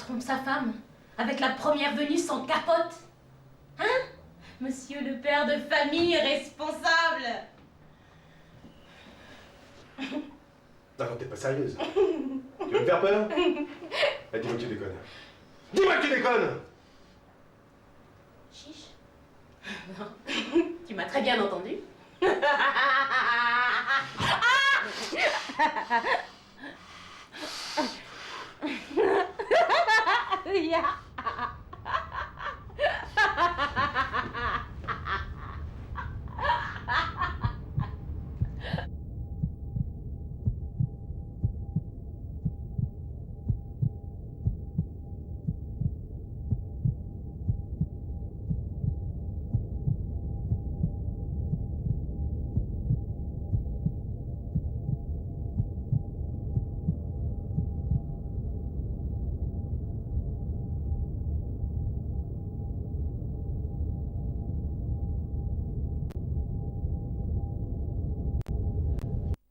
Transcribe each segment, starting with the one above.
trompe sa femme avec la première venue sans capote? Hein? Monsieur le père de famille responsable. Non, t'es pas sérieuse. Tu veux me faire peur? Ah, dis-moi que tu déconnes. Dis-moi que tu déconnes! Chiche. Non, tu m'as très bien entendu.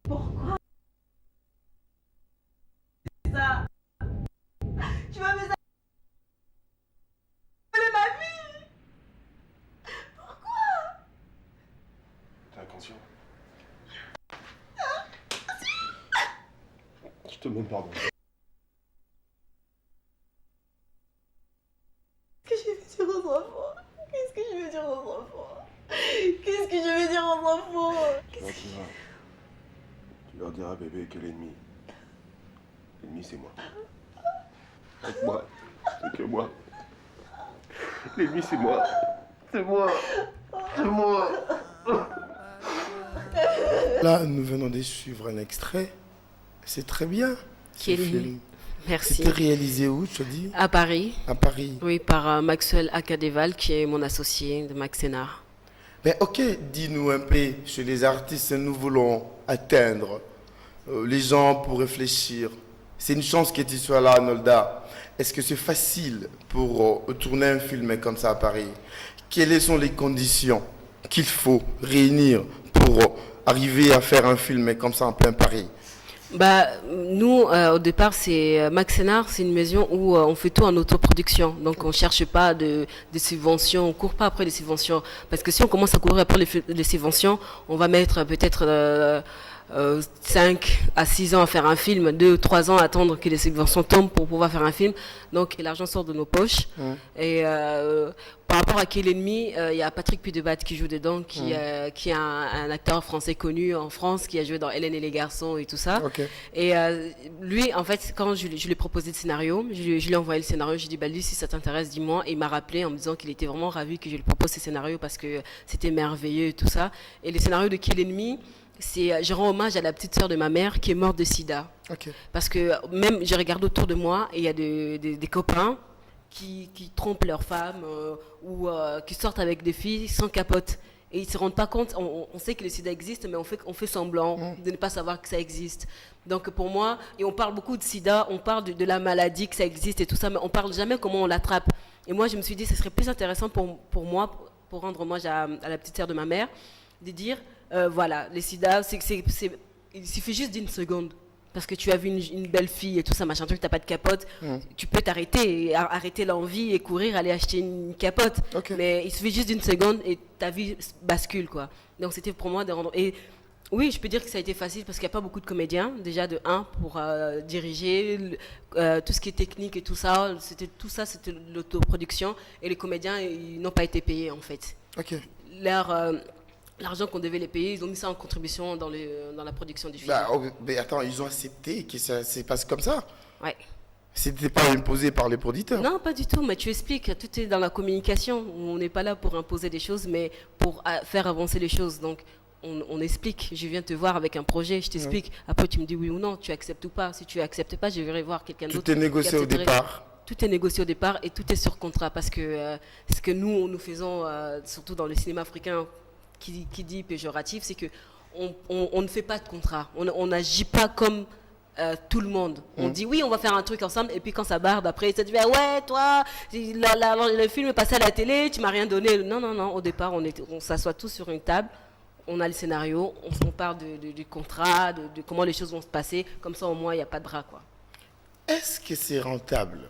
Pourquoi ça? Tu vas me voler ma vie? Pourquoi? T'es inconscient. Je te demande pardon. Qu'est-ce que je vais dire aux enfants? Qu'est-ce que je vais dire aux enfants? Qu'est-ce que je vais dire aux enfants? Tu leur diras, bébé, que l'ennemi. L'ennemi, c'est moi. C'est moi. C'est que moi. L'ennemi, c'est moi. C'est moi. C'est moi. Là, nous venons de suivre un extrait. C'est très bien. Qui est ce lui. film. Merci. C'était réalisé où, tu as dit? À Paris. À Paris. Oui, par Maxwell Akadeval, qui est mon associé de Maxenar. Mais ok, dis-nous un peu, chez les artistes, nous voulons atteindre les gens pour réfléchir. C'est une chance que tu sois là, Nolda. Est-ce que c'est facile pour tourner un film comme ça à Paris? Quelles sont les conditions qu'il faut réunir pour arriver à faire un film comme ça en plein Paris? Bah, nous, au départ, c'est Maxenar, c'est une maison où on fait tout en autoproduction. Donc, on ne cherche pas de subventions, on ne court pas après les subventions. Parce que si on commence à courir après les subventions, on va mettre peut-être 5 à 6 ans à faire un film, 2 ou 3 ans à attendre que les subventions tombent pour pouvoir faire un film. Donc, l'argent sort de nos poches. Et par rapport à Qui est l'ennemi, il y a Patrick Pudebat qui joue dedans, qui est un acteur français connu en France, qui a joué dans Hélène et les garçons et tout ça. Okay. Et lui, en fait, quand je lui ai proposé le scénario, je lui ai envoyé le scénario, je lui ai dit, bah, lui, si ça t'intéresse, dis-moi. Et il m'a rappelé en me disant qu'il était vraiment ravi que je lui propose ce scénario parce que c'était merveilleux et tout ça. Et le scénario de Qui est l'ennemi, je rends hommage à la petite sœur de ma mère qui est morte de sida. Okay. Parce que même, je regarde autour de moi et il y a des copains qui trompent leurs femmes ou qui sortent avec des filles sans capote. Et ils ne se rendent pas compte, on sait que le sida existe, mais on fait semblant de ne pas savoir que ça existe. Donc pour moi, et on parle beaucoup de sida, on parle de la maladie, que ça existe et tout ça, mais on ne parle jamais comment on l'attrape. Et moi, je me suis dit, ce serait plus intéressant pour moi, pour rendre hommage à la petite sœur de ma mère, de dire, voilà, le sida, il suffit juste d'une seconde. Parce que tu as vu une belle fille et tout ça, machin truc, t'as pas de capote, tu peux t'arrêter, arrêter l'envie et courir, aller acheter une capote. Okay. Mais il suffit juste d'une seconde et ta vie bascule, quoi. Donc c'était pour moi de rendre... Et oui, je peux dire que ça a été facile parce qu'il n'y a pas beaucoup de comédiens, déjà de pour diriger, tout ce qui est technique et tout ça, c'était l'autoproduction. Et les comédiens, ils n'ont pas été payés, en fait. Okay. L'argent qu'on devait les payer, ils ont mis ça en contribution dans la production du film. Bah, mais attends, ils ont accepté que ça se passe comme ça? Ouais. C'était pas imposé par les producteurs? Non, pas du tout, mais tu expliques, tout est dans la communication. On n'est pas là pour imposer des choses, mais pour faire avancer les choses. Donc, on explique. Je viens te voir avec un projet, je t'explique. Après, tu me dis oui ou non, tu acceptes ou pas. Si tu acceptes pas, je vais voir quelqu'un d'autre. Tout est négocié au départ? Tout est négocié au départ et tout est sur contrat. Parce que ce que nous faisons, surtout dans le cinéma africain, qui dit péjoratif, c'est que on ne fait pas de contrat. On n'agit pas comme tout le monde. On dit oui, on va faire un truc ensemble, et puis quand ça barde après, ça dit ouais, toi, le film est passé à la télé, tu m'as rien donné. Non, non, non. Au départ, on s'assoit tous sur une table, on a le scénario, on parle du contrat, de comment les choses vont se passer. Comme ça, au moins, il n'y a pas de bras, quoi. Est-ce que c'est rentable?